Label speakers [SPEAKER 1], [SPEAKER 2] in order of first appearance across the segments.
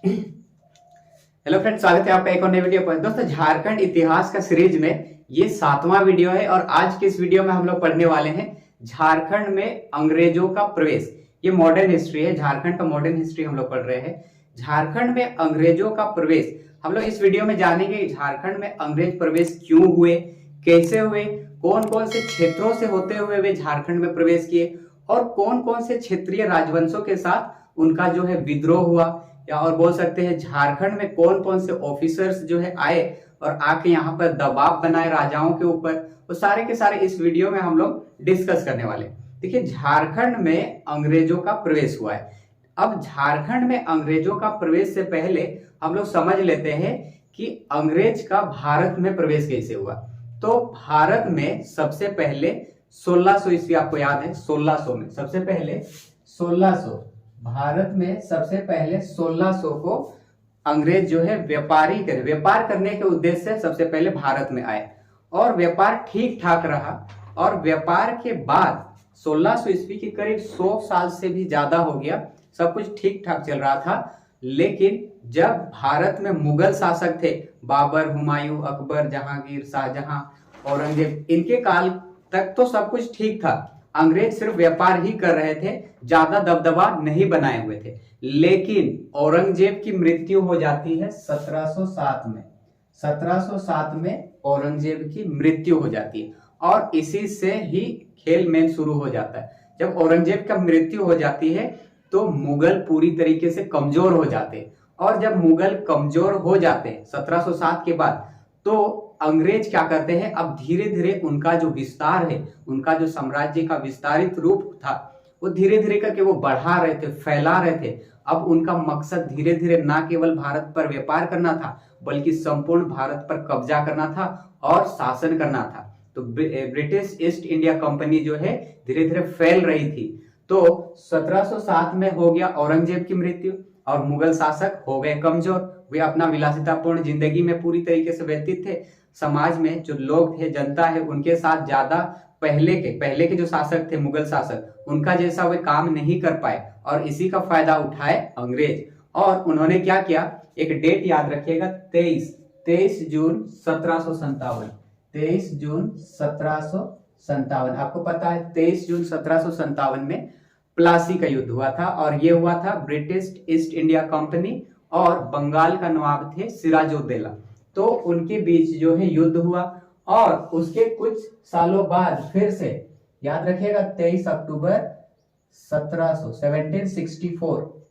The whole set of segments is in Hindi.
[SPEAKER 1] हेलो फ्रेंड्स, स्वागत है आपका एक और नई वीडियो पर। दोस्तों, झारखंड इतिहास का सीरीज में ये 7वां वीडियो है और आज के इस वीडियो में हम लोग पढ़ने वाले हैं झारखंड में अंग्रेजों का प्रवेश। ये मॉडर्न हिस्ट्री है, झारखंड का मॉडर्न हिस्ट्री हम लोग पढ़ रहे हैं। झारखंड में अंग्रेजों का प्रवेश हम लोग इस वीडियो में जानेंगे। झारखंड में अंग्रेज प्रवेश क्यों हुए, कैसे हुए, कौन कौन से क्षेत्रों से होते हुए वे झारखंड में प्रवेश किए और कौन कौन से क्षेत्रीय राजवंशों के साथ उनका जो है विद्रोह हुआ, या और बोल सकते हैं झारखंड में कौन कौन से ऑफिसर्स जो है आए और आके यहाँ पर दबाव बनाए राजाओं के ऊपर। वो सारे के सारे इस वीडियो में हम लोग डिस्कस करने वाले। देखिए, झारखंड में अंग्रेजों का प्रवेश हुआ है। अब झारखंड में अंग्रेजों का प्रवेश से पहले हम लोग समझ लेते हैं कि अंग्रेज का भारत में प्रवेश कैसे हुआ। तो भारत में सबसे पहले 1600 ईस्वी, आपको याद है 1600 में सबसे पहले 1600 भारत में सबसे पहले 1600 को अंग्रेज जो है व्यापार करने के उद्देश्य से सबसे पहले भारत में आए और व्यापार ठीक ठाक रहा। और व्यापार के बाद 1600 ईस्वी की करीब 100 साल से भी ज्यादा हो गया, सब कुछ ठीक ठाक चल रहा था। लेकिन जब भारत में मुगल शासक थे, बाबर, हुमायूं, अकबर, जहांगीर, शाहजहां, औरंगजेब, इनके काल तक तो सब कुछ ठीक था। अंग्रेज सिर्फ व्यापार ही कर रहे थे, ज्यादा दबदबा नहीं बनाए हुए थे। लेकिन औरंगजेब की मृत्यु हो जाती है 1707 में। 1707 में औरंगजेब की मृत्यु हो जाती है और इसी से ही खेल मेन शुरू हो जाता है। जब औरंगजेब का मृत्यु हो जाती है तो मुगल पूरी तरीके से कमजोर हो जाते हैं और जब मुगल कमजोर हो जाते हैं 1707 के बाद, तो अंग्रेज क्या करते हैं, अब धीरे धीरे उनका जो विस्तार है, उनका जो साम्राज्य का विस्तारित रूप था, वो धीरे धीरे करके वो बढ़ा रहे थे, फैला रहे थे। अब उनका मकसद धीरे धीरे ना केवल भारत पर व्यापार करना था, बल्कि संपूर्ण भारत पर कब्जा करना था और शासन करना था। तो ब्रिटिश ईस्ट इंडिया कंपनी जो है धीरे धीरे फैल रही थी। तो 1707 में हो गया औरंगजेब की मृत्यु और मुगल शासक हो गए कमजोर। वे अपना विलासितापूर्ण जिंदगी में पूरी तरीके से व्यतीत थे। समाज में जो लोग थे, जनता है, उनके साथ ज्यादा पहले के जो शासक थे, मुगल शासक, उनका जैसा वे काम नहीं कर पाए और इसी का फायदा उठाए अंग्रेज। और उन्होंने क्या किया, एक डेट याद रखिएगा, 23 जून 1757। 23 जून 1757, आपको पता है 23 जून 1757 में प्लासी का युद्ध हुआ था और ये हुआ था ब्रिटिश ईस्ट इंडिया कंपनी और बंगाल का नवाब थे सिराजुद्दौला। तो उनके बीच जो है युद्ध हुआ और उसके कुछ सालों बाद फिर से याद रखिएगा 23 अक्टूबर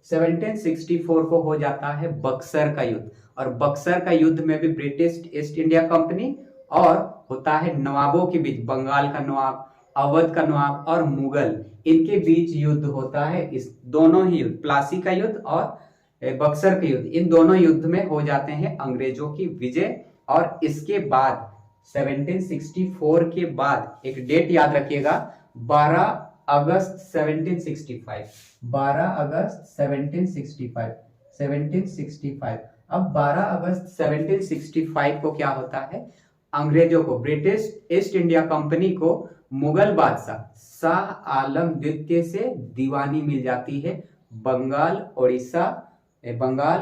[SPEAKER 1] 1764 को हो जाता है बक्सर का युद्ध। और बक्सर का युद्ध में भी ब्रिटिश ईस्ट इंडिया कंपनी और होता है नवाबों के बीच, बंगाल का नवाब, अवध का नवाब और मुगल, इनके बीच युद्ध होता है। इस दोनों ही युद्ध, प्लासी का युद्ध और बक्सर के युद्ध, इन दोनों युद्ध में हो जाते हैं अंग्रेजों की विजय। और इसके बाद 1764 के बाद एक डेट याद रखिएगा, 12 अगस्त 1765। 12 अगस्त 1765। अब 12 अगस्त 1765 को क्या होता है, अंग्रेजों को, ब्रिटिश ईस्ट इंडिया कंपनी को मुगल बादशाह शाह आलम द्वितीय से दीवानी मिल जाती है। बंगाल,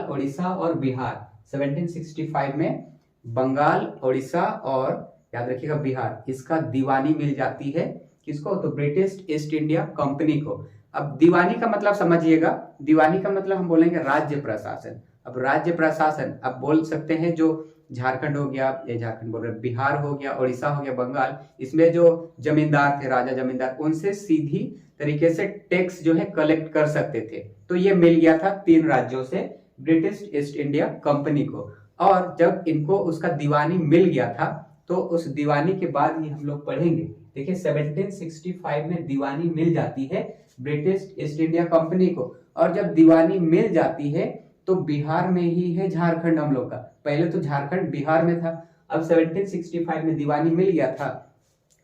[SPEAKER 1] उड़ीसा और बिहार। 1765 में बंगाल, उड़ीसा और याद रखिएगा बिहार, इसका दीवानी मिल जाती है। किसको, तो ब्रिटिश ईस्ट इंडिया कंपनी को। अब दीवानी का मतलब समझिएगा, दीवानी का मतलब हम बोलेंगे राज्य प्रशासन। अब राज्य प्रशासन, अब बोल सकते हैं जो झारखंड हो गया, झारखंड बोल रहे, बिहार हो गया, उड़ीसा हो गया, बंगाल, इसमें जो जमींदार थे, राजा जमींदार, उनसे सीधी तरीके से टैक्स जो है कलेक्ट कर सकते थे। तो ये मिल गया था 3 राज्यों से ब्रिटिश ईस्ट इंडिया कंपनी को। और जब इनको उसका दीवानी मिल गया था तो उस दीवानी के बाद ही हम लोग पढ़ेंगे। देखिए, 1765 में दीवानी मिल जाती है ब्रिटिश ईस्ट इंडिया कंपनी को। और जब दीवानी मिल जाती है तो बिहार में ही है झारखंड हम लोग का। पहले तो झारखंड बिहार में था, अब 1765 में दीवानी मिल गया था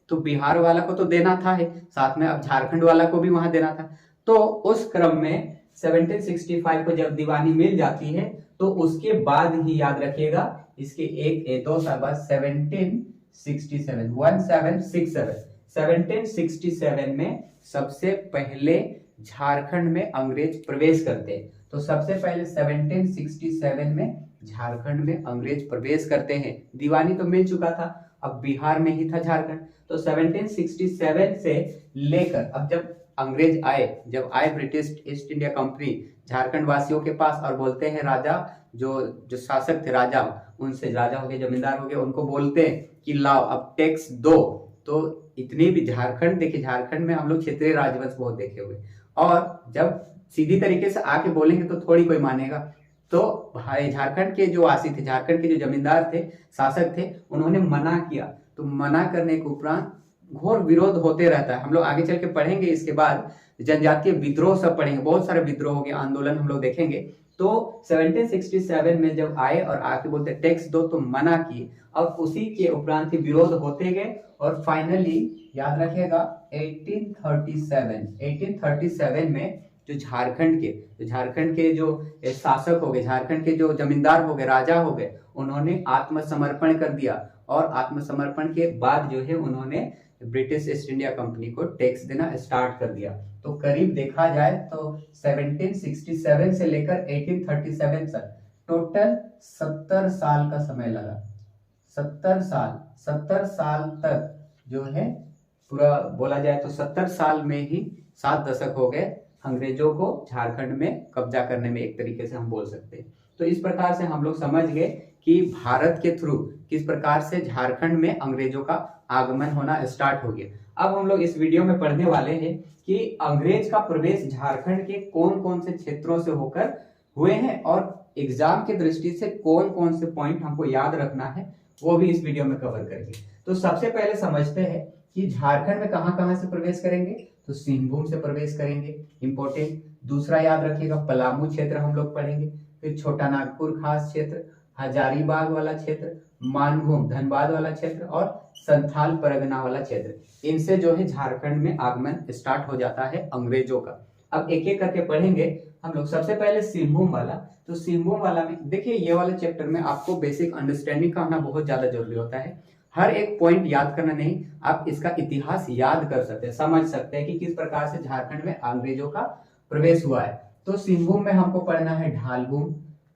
[SPEAKER 1] तो बिहार वाला को तो देना था है, साथ में अब झारखंड वाला को भी वहां देना था। तो उस क्रम में 1765 को जब दीवानी मिल जाती है तो उसके बाद ही याद रखिएगा, इसके 1-2 साल बाद 1767 में सबसे पहले झारखंड में अंग्रेज प्रवेश करते हैं। तो सबसे पहले 1767 में झारखंड में अंग्रेज प्रवेश करते हैं। दीवानी तो मिल चुका था, अब बिहार में ही था झारखंड। तो 1767 से लेकर अब जब अंग्रेज आए, जब आए British east India company Jharkhand वासियों के पास और बोलते हैं राजा जो शासक थे, राजा उनसे, राजा हो गए, जमींदार हो गए, उनको बोलते हैं कि लाओ अब टैक्स दो। तो इतनी भी झारखंड, देखिए झारखंड में हम लोग क्षेत्रीय राजवंश बहुत देखे हुए, और जब सीधी तरीके से आके बोलेंगे तो थोड़ी कोई मानेगा। तो भाई झारखंड के जो वासी थे, झारखंड के जो जमींदार थे, शासक थे, उन्होंने मना किया। तो मना करने के उपरांत घोर विरोध होते रहता है। हम लोग आगे चल के पढ़ेंगे, इसके बाद जनजातीय विद्रोह सब पढ़ेंगे, बहुत सारे विद्रोह के आंदोलन हम लोग देखेंगे। तो 1767 में जब आए और आके बोलते टैक्स दो, तो मना किए, और उसी के उपरांत विरोध होते गए, और फाइनली याद रखिएगा 1837 में जो झारखंड के जो शासक हो गए, झारखंड के जो जमींदार हो गए, राजा हो गए, उन्होंने आत्मसमर्पण कर दिया। और आत्मसमर्पण के बाद जो है उन्होंने ब्रिटिश ईस्ट इंडिया कंपनी को टैक्स देना स्टार्ट कर दिया। तो करीब देखा जाए तो 1767 से लेकर 1837 तक टोटल 70 साल का समय लगा। 70 साल तक जो है पूरा बोला जाए तो 70 साल में ही 7 दशक हो गए अंग्रेजों को झारखंड में कब्जा करने में, एक तरीके से हम बोल सकते हैं। तो इस प्रकार से हम लोग समझ गए कि भारत के थ्रू किस प्रकार से झारखंड में अंग्रेजों का आगमन होना स्टार्ट हो गया। अब हम लोग इस वीडियो में पढ़ने वाले हैं कि अंग्रेज का प्रवेश झारखंड के कौन कौन से क्षेत्रों से होकर हुए हैं, और एग्जाम की दृष्टि से कौन कौन से पॉइंट हमको याद रखना है, वो भी इस वीडियो में कवर करेंगे। तो सबसे पहले समझते हैं कि झारखंड में कहां से प्रवेश करेंगे। तो सिंहभूम से प्रवेश करेंगे, इंपॉर्टेंट। दूसरा याद रखिएगा पलामू क्षेत्र हम लोग पढ़ेंगे, फिर छोटा नागपुर खास क्षेत्र, हजारीबाग वाला क्षेत्र, मानभूम धनबाद वाला क्षेत्र, और संथाल परगना वाला क्षेत्र। इनसे जो है झारखंड में आगमन स्टार्ट हो जाता है अंग्रेजों का। अब एक एक करके पढ़ेंगे हम लोग। सबसे पहले सिंहभूम वाला। तो सिंहभूम वाला में देखिए, ये वाले चैप्टर में आपको बेसिक अंडरस्टैंडिंग का होना बहुत ज्यादा जरूरी होता है। हर एक पॉइंट याद करना नहीं, आप इसका इतिहास याद कर सकते हैं, समझ सकते हैं कि किस प्रकार से झारखंड में अंग्रेजों का प्रवेश हुआ है। तो सिंहभूम में हमको पढ़ना है ढालभूम,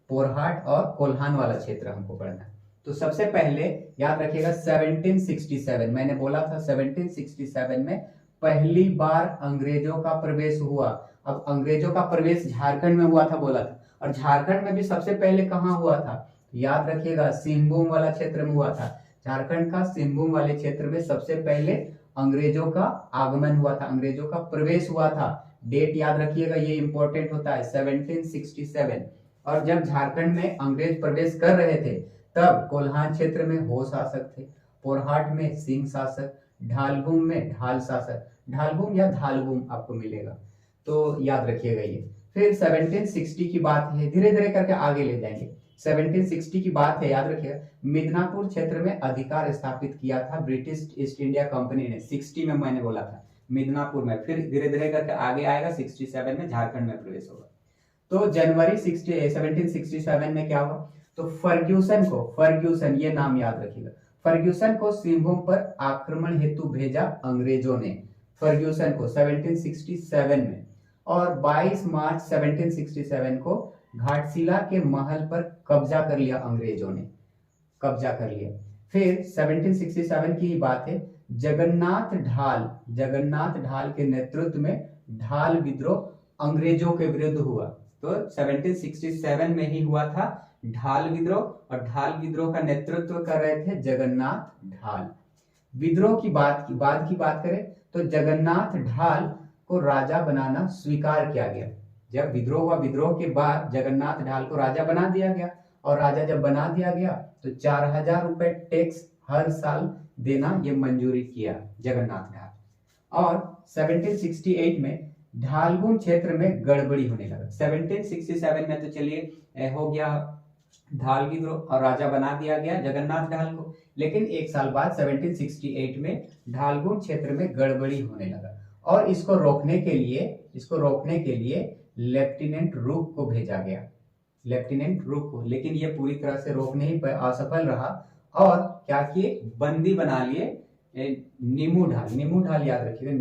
[SPEAKER 1] पोरहाट और कोल्हान वाला क्षेत्र हमको पढ़ना है। तो सबसे पहले याद रखिएगा 1767, मैंने बोला था 1767 में पहली बार अंग्रेजों का प्रवेश हुआ। अब अंग्रेजों का प्रवेश झारखंड में हुआ था बोला था, और झारखंड में भी सबसे पहले कहां हुआ था, याद रखिएगा सिंहभूम वाला क्षेत्र में हुआ था। झारखंड का सिंहभूम वाले क्षेत्र में सबसे पहले अंग्रेजों का आगमन हुआ था, अंग्रेजों का प्रवेश हुआ था। डेट याद रखिएगा, ये इंपॉर्टेंट होता है 1767। और जब झारखंड में अंग्रेज प्रवेश कर रहे थे तब कोल्हान क्षेत्र में हो शासक थे, पोरहाट में सिंह शासक, ढालभूम में ढाल शासक, ढालभूम या धालभूम आपको मिलेगा, तो याद रखिएगा ये। फिर 1760 की बात है, धीरे धीरे करके आगे ले जाएंगे। 1760 की बात है, याद रखिएगा, मिदनापुर क्षेत्र में अधिकार स्थापित किया था ब्रिटिश ईस्ट इंडिया कंपनी ने। 60 में मैंने बोला था मिदनापुर में, फिर धीरे धीरे करके आगे आएगा 67 में झारखंड में प्रवेश होगा। तो जनवरी 1767 में क्या हुआ, तो फर्ग्यूसन ये नाम याद रखिएगा, फर्ग्यूसन को सिंहभूम पर आक्रमण हेतु भेजा अंग्रेजों ने, फर्ग्यूसन को 1767 में। और 22 मार्च 1767 को घाटशिला के महल पर कब्जा कर लिया अंग्रेजों ने, कब्जा कर लिया। फिर 1767 की ही बात है, जगन्नाथ ढाल के नेतृत्व में ढाल विद्रोह अंग्रेजों के विरुद्ध हुआ। तो 1767 में ही हुआ था ढाल विद्रोह, और ढाल विद्रोह का नेतृत्व कर रहे थे जगन्नाथ ढाल। विद्रोह की बात करें तो जगन्नाथ ढाल को राजा बनाना स्वीकार किया गया। जब विद्रोह हुआ, विद्रोह के बाद जगन्नाथ ढाल को राजा बना दिया गया, और राजा जब बना दिया गया तो 4000 रुपए टैक्स हर साल देना ये मंजूरी किया जगन्नाथ ढाल। और 1768 में ढालभूम क्षेत्र में गड़बड़ी होने लगा। 1767 में तो चलिए हो गया ढाल विद्रोह और राजा बना दिया गया जगन्नाथ ढाल को, लेकिन एक साल बाद 1768 में ढालभूम क्षेत्र में गड़बड़ी होने लगा, और इसको रोकने के लिए लेफ्टिनेंट रूक को भेजा गया, लेफ्टिनेंट रूक को, लेकिन ये पूरी तरह से रोक नहीं पाए, असफल रहा। और क्या किए, बंदी बना लिए नीमू ढाल याद रखिएगा,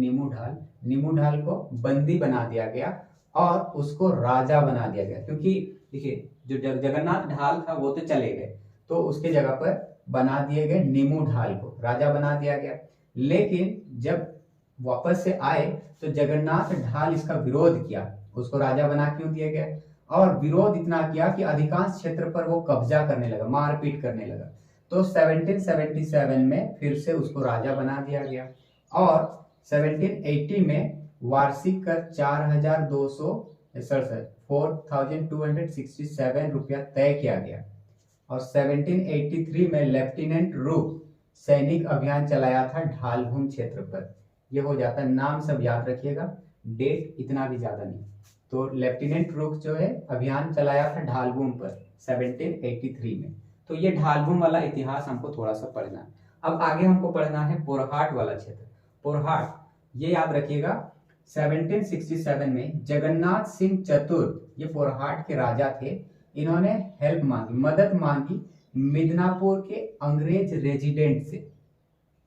[SPEAKER 1] नीमू ढाल को बंदी बना दिया गया, और उसको राजा बना दिया गया। क्योंकि देखिए जो जगन्नाथ ढाल था वो तो चले गए, तो उसके जगह पर बना दिए गए नीमू ढाल को राजा बना दिया गया। लेकिन जब वापस से आए तो जगन्नाथ ढाल इसका विरोध किया, उसको राजा बना क्यों दिया गया, और विरोध इतना किया कि अधिकांश क्षेत्र पर वो कब्जा करने लगा, मारपीट करने लगा। तो 1777 में फिर से उसको राजा बना दिया गया और 1780 में वार्षिक कर 4,267 रुपया तय किया गया और 1783 में लेफ्टिनेंट रूप सैनिक अभियान चलाया था ढालभूम क्षेत्र पर। यह हो जाता है, नाम सब याद रखिएगा, डेट इतना भी ज्यादा नहीं। तो लेफ्टिनेंट रूप जो है अभियान चलाया था ढालभूम पर 1783 में। तो ये ढालभूम वाला इतिहास हमको थोड़ा सा पढ़ना है। अब आगे हमको पढ़ना है पोरहाट वाला क्षेत्र। पोरहाट, ये याद रखिएगा 1767 में जगन्नाथ सिंह चतुर, ये पोरहाट के राजा थे, इन्होंने हेल्प मांगी, मदद मांगी मिदनापुर के अंग्रेज रेजिडेंट से,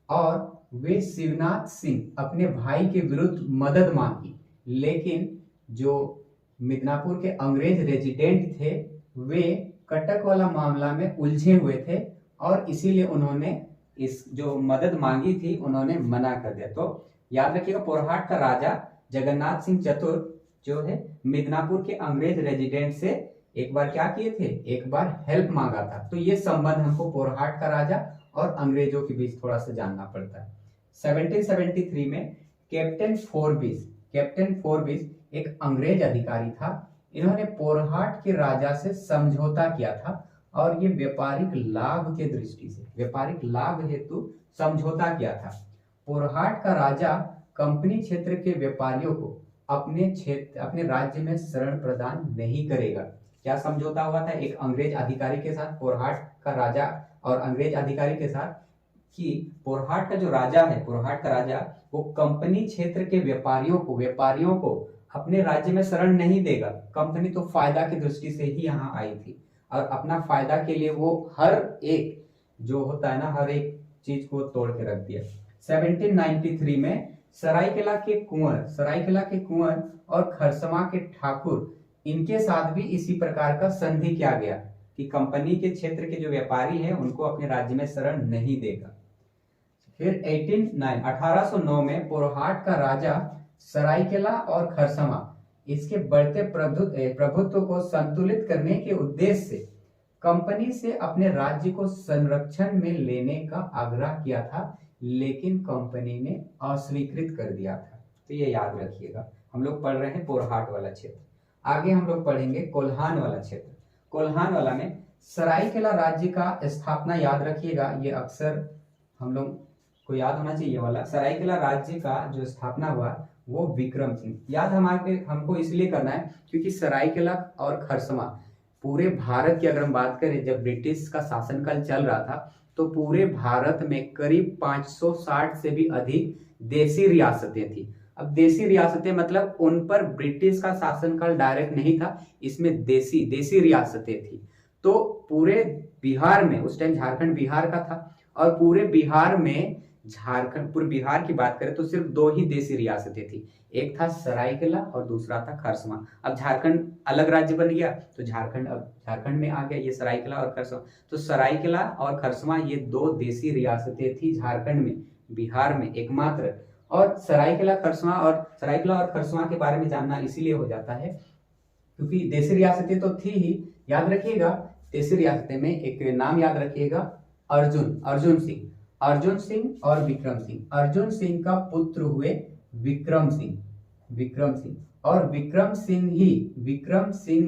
[SPEAKER 1] और वे शिवनाथ सिंह अपने भाई के विरुद्ध मदद मांगी। लेकिन जो मिदनापुर के अंग्रेज रेजिडेंट थे वे कटक वाला मामला में उलझे हुए थे और इसीलिए उन्होंने इस जो मदद मांगी थी उन्होंने मना कर दिया। तो याद रखिएगा पोरहाट का राजा जगन्नाथ सिंह चतुर जो है मिदनापुर के अंग्रेज रेजिडेंट से एक बार क्या किए थे, एक बार हेल्प मांगा था। तो ये संबंध हमको पोरहाट का राजा और अंग्रेजों के बीच थोड़ा सा जानना पड़ता है। 1773 में कैप्टन फोरबिस एक अंग्रेज अधिकारी था, इन्होंने पोरहाट के राजा से समझौता किया था और ये व्यापारिक लाभ के दृष्टि से, व्यापारिक लाभ हेतु समझौता किया था। पोरहाट का राजा कंपनी क्षेत्र के व्यापारियों को अपने राज्य में शरण प्रदान नहीं करेगा। क्या समझौता हुआ था एक अंग्रेज अधिकारी के साथ, पोरहाट का राजा और अंग्रेज अधिकारी के साथ, कि पोरहाट का जो राजा है, पोरहाट का राजा वो कंपनी क्षेत्र के व्यापारियों को अपने राज्य में शरण नहीं देगा। कंपनी तो फायदा की दृष्टि से ही यहाँ आई थी और अपना फायदा के लिए वो हर एक जो होता है ना, हर एक चीज को तोड़ के रख दिया। 1793 में सरायकेला के कुंवर और खरसमा के ठाकुर, इनके साथ भी इसी प्रकार का संधि किया गया कि कंपनी के क्षेत्र के जो व्यापारी हैं उनको अपने राज्य में शरण नहीं देगा। फिर 1809 में पोरहाट का राजा सरायकेला और खरसमा, इसके बढ़ते प्रभुत्व को संतुलित करने के उद्देश्य से कंपनी से अपने राज्य को संरक्षण में लेने का आग्रह किया था, लेकिन कंपनी ने अस्वीकृत कर दिया था। तो ये याद रखिएगा, हम लोग पढ़ रहे हैं पोरहाट वाला क्षेत्र। आगे हम लोग पढ़ेंगे कोल्हान वाला क्षेत्र। कोल्हान वाला में सरायकेला राज्य का स्थापना याद रखिएगा, ये अक्सर हम लोग को याद होना चाहिए वाला। सरायकेला राज्य का जो स्थापना हुआ वो विक्रम सिंह, याद हमको इसलिए करना है क्योंकि सरायकेला और खरसमा पूरे भारत की अगर हम बात करें, जब ब्रिटिश का शासनकाल चल रहा था तो पूरे भारत में करीब 560 से भी अधिक देसी रियासतें थी। अब देसी रियासतें मतलब उन पर ब्रिटिश का शासनकाल डायरेक्ट नहीं था, इसमें देसी रियासतें थी। तो पूरे बिहार में, उस टाइम झारखंड बिहार का था, और पूरे बिहार में पूरे बिहार की बात करें तो सिर्फ 2 ही देसी रियासतें थी, एक था सरायकेला और दूसरा था खरसमा। अब झारखंड अलग राज्य बन गया तो झारखंड अब झारखंड में आ गया ये सरायकेला और खरसमा। तो सरायकेला और खरसमा ये 2 देसी रियासतें थी झारखंड में, बिहार में एकमात्र। और सरायकेला और खरसमा के बारे में जानना इसीलिए हो जाता है क्योंकि देसी रियासतें तो थी ही। याद रखिएगा देसी रियासतें में एक नाम याद रखिएगा, अर्जुन सिंह और विक्रम सिंह। अर्जुन सिंह का पुत्र हुए विक्रम सिंह और विक्रम सिंह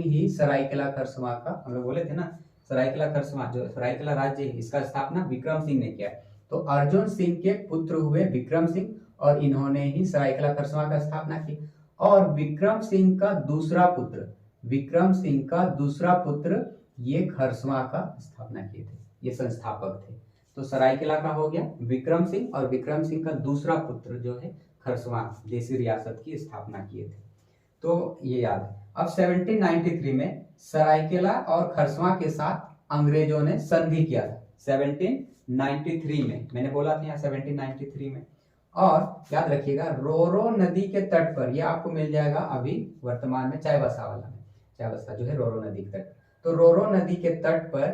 [SPEAKER 1] ही सरायकेला खरसमा का, हम लोग बोले थे ना सरायकेला खरसमा जो सरायकेला राज्य है इसका स्थापना विक्रम सिंह ने किया। तो अर्जुन सिंह के पुत्र हुए विक्रम सिंह और इन्होंने ही सरायकेला खरसमा का स्थापना की। और विक्रम सिंह का दूसरा पुत्र ये खरसमा का स्थापना किए थे, ये संस्थापक थे। तो सरायकेला का हो गया विक्रम सिंह और विक्रम सिंह का दूसरा पुत्र जो है खरसमा देसी रियासत की स्थापना किए थे। तो ये याद है। अब 1793 में सरायकेला और खरसमा के साथ अंग्रेजों ने संधि किया था 1793 में, मैंने बोला था यहाँ 1793 में। और याद रखिएगा रोरो नदी के तट पर, यह आपको मिल जाएगा अभी वर्तमान में चाईबासा वाला में, चाईबासा जो है रोरो नदी के तट। तो रोरो नदी के तट पर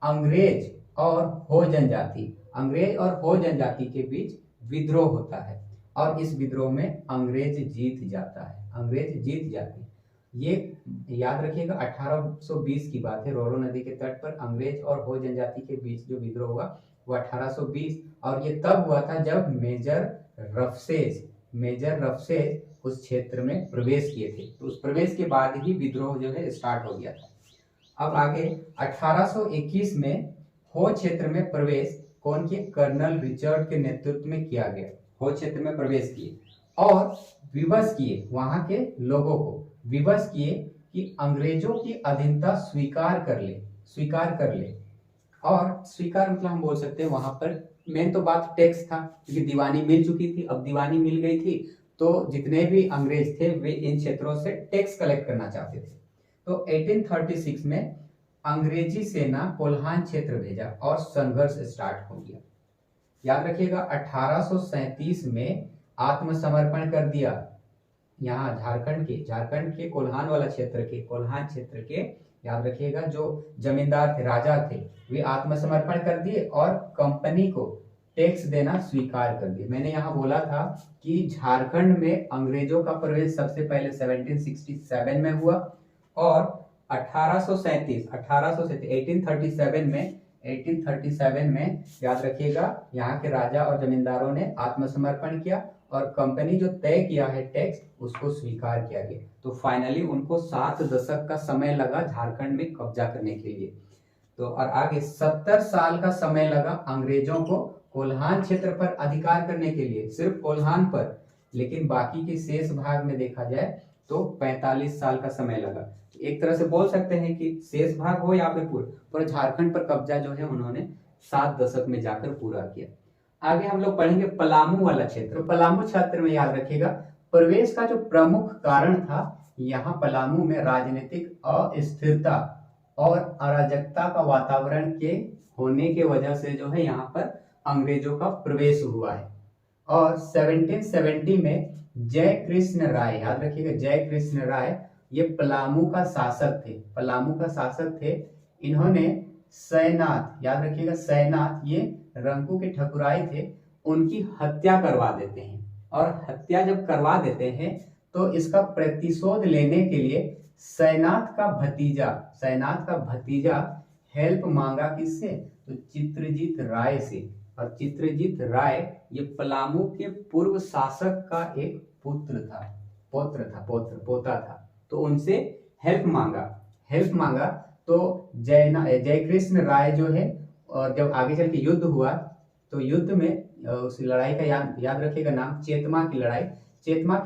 [SPEAKER 1] अंग्रेज और हो जनजाति, अंग्रेज और हो जनजाति के बीच विद्रोह होता है और इस विद्रोह में अंग्रेज जीत जाता है, अंग्रेज जीत जाते हैं। ये याद रखिएगा 1820 की बात है। रोरो नदी के तट पर अंग्रेज और हो जनजाति के बीच जो विद्रोह हुआ वो 1820, और ये तब हुआ था जब मेजर रफसेस उस क्षेत्र में प्रवेश किए थे। तो उस प्रवेश के बाद ही विद्रोह जो है स्टार्ट हो गया था। अब आगे 1821 में हो क्षेत्र में प्रवेश कौन किए? कर्नल रिचर्ड के नेतृत्व में किया गया। हो क्षेत्र में प्रवेश किए और विवश किए, वहां के लोगों को विवश किए कि अंग्रेजों की अधीनता स्वीकार कर ले, स्वीकार कर ले। और स्वीकार मतलब हम बोल सकते हैं वहां पर मेन तो बात टैक्स था, क्योंकि दीवानी मिल चुकी थी। अब दीवानी मिल गई थी तो जितने भी अंग्रेज थे वे इन क्षेत्रों से टैक्स कलेक्ट करना चाहते थे। तो 1836 में अंग्रेजी सेना कोल्हान क्षेत्र भेजा और संघर्ष स्टार्ट हो गया। याद रखिएगा 1837 में आत्मसमर्पण कर दिया। यहाँ झारखंड के कोल्हान वाला क्षेत्र के, कोल्हान क्षेत्र के याद रखिएगा जो जमींदार थे, राजा थे, वे आत्मसमर्पण कर दिए और कंपनी को टैक्स देना स्वीकार कर दिए। मैंने यहाँ बोला था कि झारखंड में अंग्रेजों का प्रवेश सबसे पहले 1767 में हुआ और 1837 में याद रखिएगा यहाँ के राजा और जमींदारों ने आत्मसमर्पण किया और कंपनी जो तय किया है टैक्स उसको स्वीकार किया गया। तो फाइनली उनको 7 दशक का समय लगा झारखंड में कब्जा करने के लिए। तो और आगे 70 साल का समय लगा अंग्रेजों को कोल्हान क्षेत्र पर अधिकार करने के लिए, सिर्फ कोल्हान पर, लेकिन बाकी के शेष भाग में देखा जाए तो 45 साल का समय लगा। एक तरह से बोल सकते हैं कि शेष भाग हो या फिर पूरा झारखंड पर कब्जा जो है उन्होंने 7 दशक में जाकर पूरा किया। आगे हम लोग पढ़ेंगे पलामू वाला क्षेत्र। पलामू क्षेत्र में याद रखिएगा प्रवेश का जो प्रमुख कारण था, यहाँ पलामू में राजनीतिक अस्थिरता और अराजकता का वातावरण के होने के वजह से जो है यहाँ पर अंग्रेजों का प्रवेश हुआ है। और 1770 में जय कृष्ण राय, याद रखिएगा जय कृष्ण राय, ये पलामू का शासक थे, पलामू का शासक थे। इन्होंने सैनाथ, याद रखिएगा सैनाथ, ये रंकू के ठकुराई थे, उनकी हत्या करवा देते हैं। और हत्या जब करवा देते हैं तो इसका प्रतिशोध लेने के लिए सैनाथ का भतीजा हेल्प मांगा किससे? तो चित्रजीत राय से। और चित्रजीत राय ये पलामू के पूर्व शासक का एक पोता था। तो उनसे हेल्प मांगा तो जय कृष्ण राय जो है, और जब आगे चल के युद्ध हुआ तो युद्ध में उस लड़ाई का याद रखिएगा नाम चेतमा की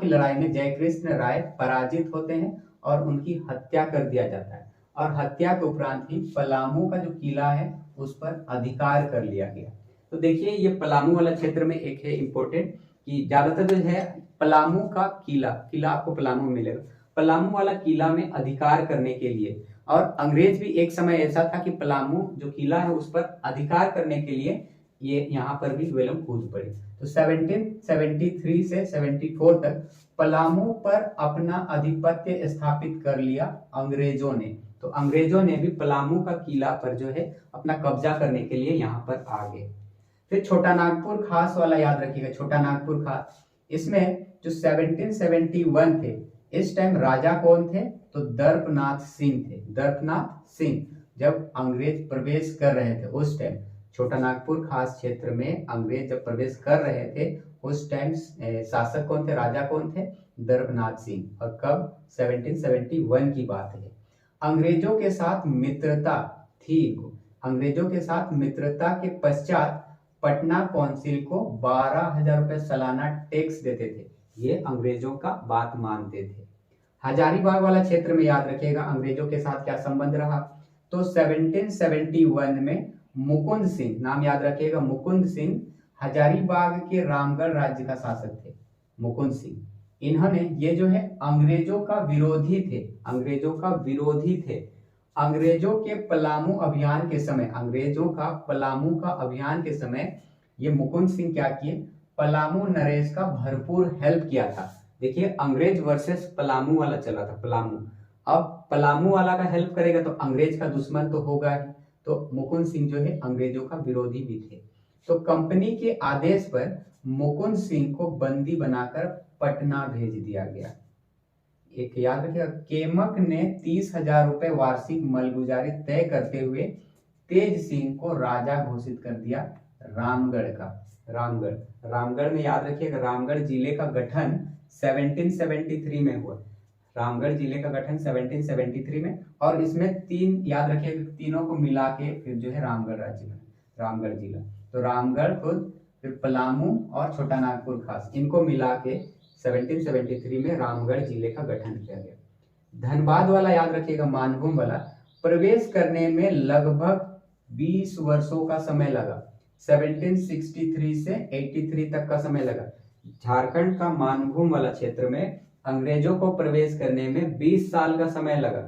[SPEAKER 1] लड़ाई में जय कृष्ण राय पराजित होते हैं और उनकी हत्या कर दिया जाता है। और हत्या के उपरांत ही पलामू का जो किला है उस पर अधिकार कर लिया गया। तो देखिए ये पलामू वाला क्षेत्र में एक है इम्पोर्टेंट कि ज्यादातर जो है पलामू का किला आपको पलामू में मिलेगा। पलामू वाला किला में अधिकार करने के लिए, और अंग्रेज भी एक समय ऐसा था कि पलामू जो किला है उस पर अधिकार करने के लिए ये यहाँ पर भी वेलम कूद पड़े। तो 1773 से 74 तक पलामू पर अपना आधिपत्य स्थापित कर लिया अंग्रेजों ने। तो अंग्रेजों ने भी पलामू का किला पर जो है अपना कब्जा करने के लिए यहाँ पर आ गए। फिर छोटा नागपुर खास वाला याद रखिएगा, छोटा नागपुर खास, इसमें जो 1771 थे, इस टाइम राजा कौन थे? तो दर्पनाथ सिंह जब अंग्रेज प्रवेश कर रहे थे उस टाइम छोटा नागपुर खास क्षेत्र में अंग्रेज जब प्रवेश कर रहे थे उस टाइम शासक कौन थे, राजा कौन थे? दर्पनाथ सिंह। और कब? 1771 की बात है। अंग्रेजों के साथ मित्रता थी। अंग्रेजों के साथ मित्रता के पश्चात पटना काउंसिल को 12,000 रुपए सालाना टैक्स देते थे। ये अंग्रेजों का बात मानते थे। हजारीबाग वाला क्षेत्र में याद रखिएगा अंग्रेजों के साथ क्या संबंध रहा। तो 1771 में मुकुंद सिंह, नाम याद रखिएगा, मुकुंद सिंह हजारीबाग के रामगढ़ राज्य का शासक थे। मुकुंद सिंह, इन्होंने ये जो है अंग्रेजों का विरोधी थे। अंग्रेजों के पलामू अभियान के समय, ये मुकुंद सिंह क्या किए? पलामू नरेश का भरपूर हेल्प किया था। देखिए अंग्रेज वर्सेस पलामू वाला चला था, पलामू। अब पलामू वाला का हेल्प करेगा तो अंग्रेज का दुश्मन तो होगा ही, तो मुकुंद सिंह जो है अंग्रेजों का विरोधी भी थे। तो कंपनी के आदेश पर मुकुंद सिंह को बंदी बनाकर पटना भेज दिया गया। एक याद रखिएगा, केमक ने 30,000 रुपए वार्षिक मलगुजारी तय करते हुए तेज सिंह को राजा घोषित कर दिया रामगढ़ का। रामगढ़ में याद रखिएगा, रामगढ़ जिले का गठन 1773 में हुआ। रामगढ़ जिले का गठन 1773 में, और इसमें तीन याद रखिएगा, तीनों को मिला के फिर जो है रामगढ़ राज्य बना, रामगढ़ जिला। तो रामगढ़ खुद, फिर पलामू और छोटा नागपुर खास, इनको मिला के 1773 में रामगढ़ जिले का गठन किया गया। धनबाद वाला याद रखिएगा, मानभूम वाला, प्रवेश करने में लगभग 20 वर्षों का समय लगा। 1763 से 83 तक का समय लगा। झारखंड का मानभूम वाला क्षेत्र में अंग्रेजों को प्रवेश करने में 20 साल का समय लगा।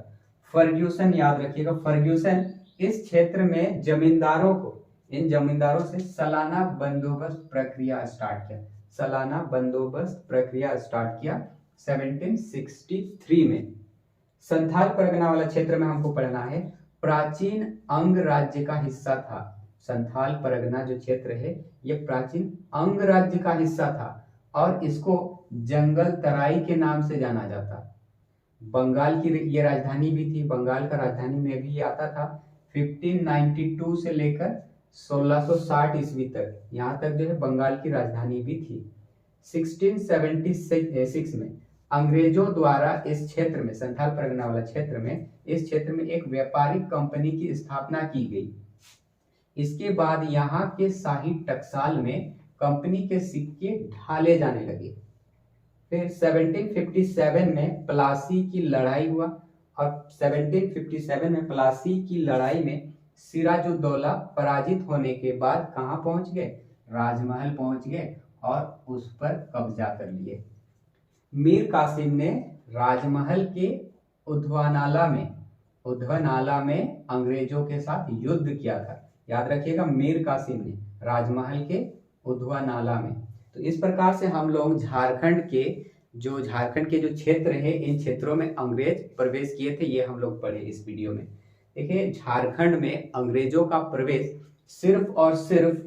[SPEAKER 1] फर्ग्यूसन याद रखिएगा, फर्ग्यूसन इस क्षेत्र में जमींदारों को, इन जमींदारों से सालाना बंदोबस्त प्रक्रिया स्टार्ट किया। सालाना बंदोबस्त प्रक्रिया स्टार्ट किया 1763 में। संथाल परगना वाला क्षेत्र में हमको पढ़ना है, प्राचीन अंग राज्य का हिस्सा था। संथाल परगना जो क्षेत्र है ये प्राचीन अंग राज्य का हिस्सा था और इसको जंगल तराई के नाम से जाना जाता। बंगाल की ये राजधानी भी थी, बंगाल का राजधानी में भी ये आता था। 1592 से लेकर 1660 ईस्वी तक, यहाँ तक जो है बंगाल की राजधानी भी थी। 1676 में अंग्रेजों द्वारा इस क्षेत्र में, संथाल परगना वाला क्षेत्र में, इस क्षेत्र में एक व्यापारिक कंपनी की स्थापना की गई। इसके बाद यहाँ के शाही टकसाल में कंपनी के सिक्के ढाले जाने लगे। फिर 1757 में प्लासी की लड़ाई हुआ और 1757 में प्लासी की लड़ाई में सिराजुद्दौला पराजित होने के बाद कहाँ पहुंच गए? राजमहल पहुंच गए और उस पर कब्जा कर लिए। मीर कासिम ने राजमहल के उध्वानाला में अंग्रेजों के साथ युद्ध किया था। याद रखिएगा, मीर कासिम ने राजमहल के उध्वानाला में। तो इस प्रकार से हम लोग झारखंड के जो क्षेत्र है, इन क्षेत्रों में अंग्रेज प्रवेश किए थे, ये हम लोग पढ़े इस वीडियो में। देखिए झारखंड में अंग्रेजों का प्रवेश सिर्फ और सिर्फ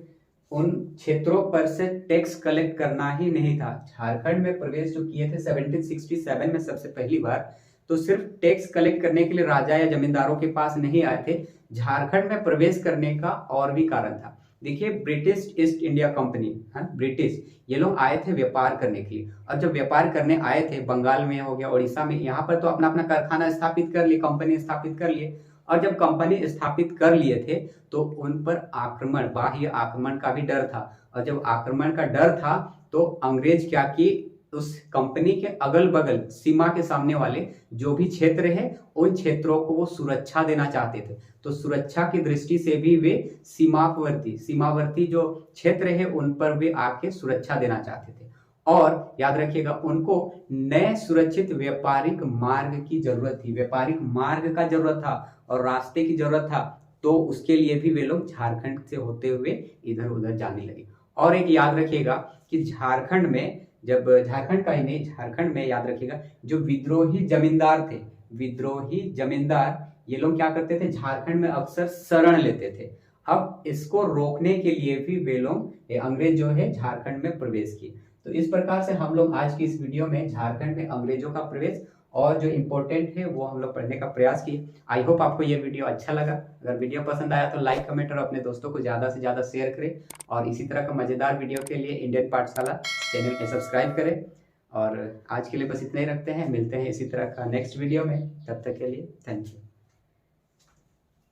[SPEAKER 1] उन क्षेत्रों पर से टैक्स कलेक्ट करना ही नहीं था। झारखंड में प्रवेश जो किए थे 1767 में सबसे पहली बार, तो सिर्फ टैक्स कलेक्ट करने के लिए राजा या जमींदारों के पास नहीं आए थे। झारखंड में प्रवेश करने का और भी कारण था। देखिए British east India company, British, ये लोग आए थे व्यापार करने के लिए, और जब व्यापार करने आए थे बंगाल में हो गया, उड़ीसा में, यहाँ पर तो अपना अपना कारखाना स्थापित कर लिए, कंपनी स्थापित कर लिए। और जब कंपनी स्थापित कर लिए थे तो उन पर आक्रमण, बाह्य आक्रमण का भी डर था। और जब आक्रमण का डर था तो अंग्रेज क्या किए, उस कंपनी के अगल बगल सीमा के सामने वाले जो भी क्षेत्र है उन क्षेत्रों को वो सुरक्षा देना चाहते थे। तो सुरक्षा की दृष्टि से भी वे सीमावर्ती जो क्षेत्र है उन पर वे आके सुरक्षा देना चाहते थे। और याद रखिएगा, उनको नए सुरक्षित व्यापारिक मार्ग की जरूरत थी, व्यापारिक मार्ग का जरूरत था और रास्ते की जरूरत था। तो उसके लिए भी वे लोग झारखंड से होते हुए इधर उधर जाने लगे। और एक याद रखिएगा कि झारखंड में, जब झारखंड का ही नहीं, झारखंड में याद रखिएगा जो विद्रोही जमींदार थे, विद्रोही जमींदार, ये लोग क्या करते थे, झारखंड में अक्सर शरण लेते थे। अब इसको रोकने के लिए भी वे लोग, अंग्रेज जो है, झारखंड में प्रवेश किए। तो इस प्रकार से हम लोग आज की इस वीडियो में झारखंड में अंग्रेजों का प्रवेश और जो इम्पोर्टेंट है वो हम लोग पढ़ने का प्रयास किए। आई होप आपको ये वीडियो अच्छा लगा। अगर वीडियो पसंद आया तो लाइक, कमेंट और अपने दोस्तों को ज़्यादा से ज़्यादा शेयर करें। और इसी तरह का मज़ेदार वीडियो के लिए इंडियन पाठशाला चैनल को सब्सक्राइब करें। और आज के लिए बस इतना ही रखते हैं, मिलते हैं इसी तरह का नेक्स्ट वीडियो में। तब तक के लिए थैंक यू।